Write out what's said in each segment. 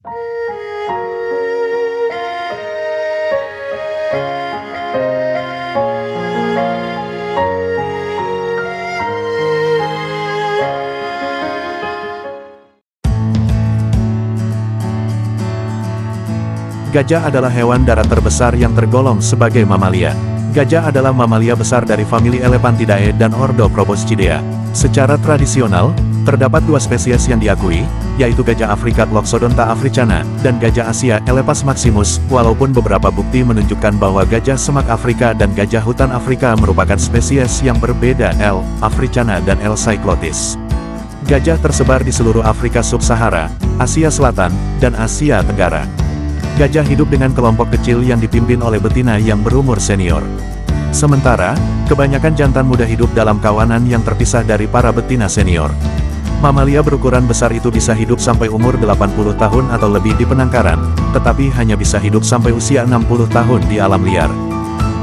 Gajah adalah hewan darat terbesar yang tergolong sebagai mamalia. Gajah adalah mamalia besar dari famili Elephantidae dan ordo Proboscidea. Secara tradisional, terdapat dua spesies yang diakui, yaitu gajah Afrika Loxodonta africana, dan gajah Asia Elephas maximus, walaupun beberapa bukti menunjukkan bahwa gajah semak Afrika dan gajah hutan Afrika merupakan spesies yang berbeda L. africana dan L. cyclotis. Gajah tersebar di seluruh Afrika Sub-Sahara, Asia Selatan, dan Asia Tenggara. Gajah hidup dengan kelompok kecil yang dipimpin oleh betina yang berumur senior. Sementara, kebanyakan jantan muda hidup dalam kawanan yang terpisah dari para betina senior. Mamalia berukuran besar itu bisa hidup sampai umur 80 tahun atau lebih di penangkaran, tetapi hanya bisa hidup sampai usia 60 tahun di alam liar.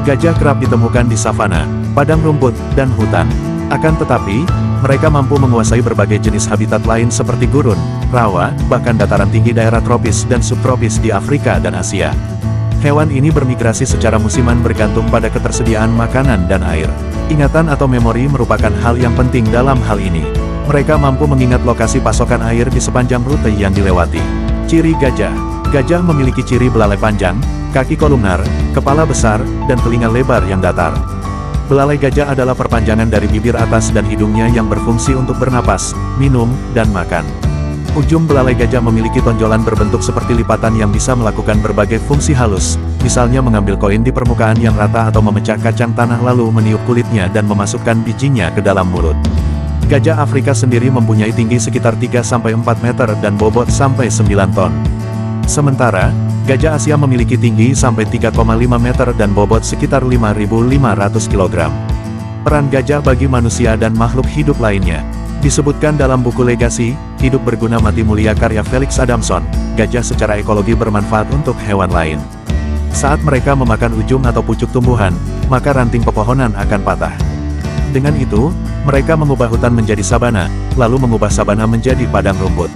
Gajah kerap ditemukan di savana, padang rumput, dan hutan. Akan tetapi, mereka mampu menguasai berbagai jenis habitat lain seperti gurun, rawa, bahkan dataran tinggi daerah tropis dan subtropis di Afrika dan Asia. Hewan ini bermigrasi secara musiman bergantung pada ketersediaan makanan dan air. Ingatan atau memori merupakan hal yang penting dalam hal ini. Mereka mampu mengingat lokasi pasokan air di sepanjang rute yang dilewati. Ciri gajah. Gajah memiliki ciri belalai panjang, kaki kolumnar, kepala besar, dan telinga lebar yang datar. Belalai gajah adalah perpanjangan dari bibir atas dan hidungnya yang berfungsi untuk bernapas, minum, dan makan. Ujung belalai gajah memiliki tonjolan berbentuk seperti lipatan yang bisa melakukan berbagai fungsi halus, misalnya mengambil koin di permukaan yang rata atau memecah kacang tanah lalu meniup kulitnya dan memasukkan bijinya ke dalam mulut. Gajah Afrika sendiri mempunyai tinggi sekitar 3-4 meter dan bobot sampai 9 ton. Sementara, gajah Asia memiliki tinggi sampai 3,5 meter dan bobot sekitar 5.500 kg. Peran gajah bagi manusia dan makhluk hidup lainnya. Disebutkan dalam buku Legasi, Hidup Berguna Mati Mulia karya Felix Adamson, gajah secara ekologi bermanfaat untuk hewan lain. Saat mereka memakan ujung atau pucuk tumbuhan, maka ranting pepohonan akan patah. Dengan itu, mereka mengubah hutan menjadi sabana, lalu mengubah sabana menjadi padang rumput.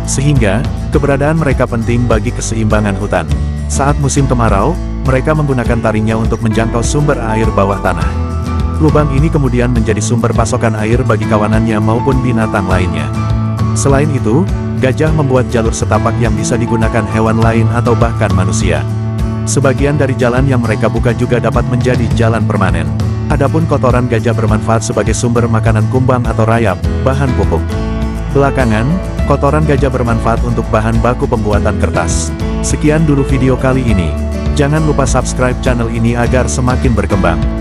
Sehingga, keberadaan mereka penting bagi keseimbangan hutan. Saat musim kemarau, mereka menggunakan taringnya untuk menjangkau sumber air bawah tanah. Lubang ini kemudian menjadi sumber pasokan air bagi kawanannya maupun binatang lainnya. Selain itu, gajah membuat jalur setapak yang bisa digunakan hewan lain atau bahkan manusia. Sebagian dari jalan yang mereka buka juga dapat menjadi jalan permanen. Adapun kotoran gajah bermanfaat sebagai sumber makanan kumbang atau rayap, bahan pupuk. Belakangan, kotoran gajah bermanfaat untuk bahan baku pembuatan kertas. Sekian dulu video kali ini. Jangan lupa subscribe channel ini agar semakin berkembang.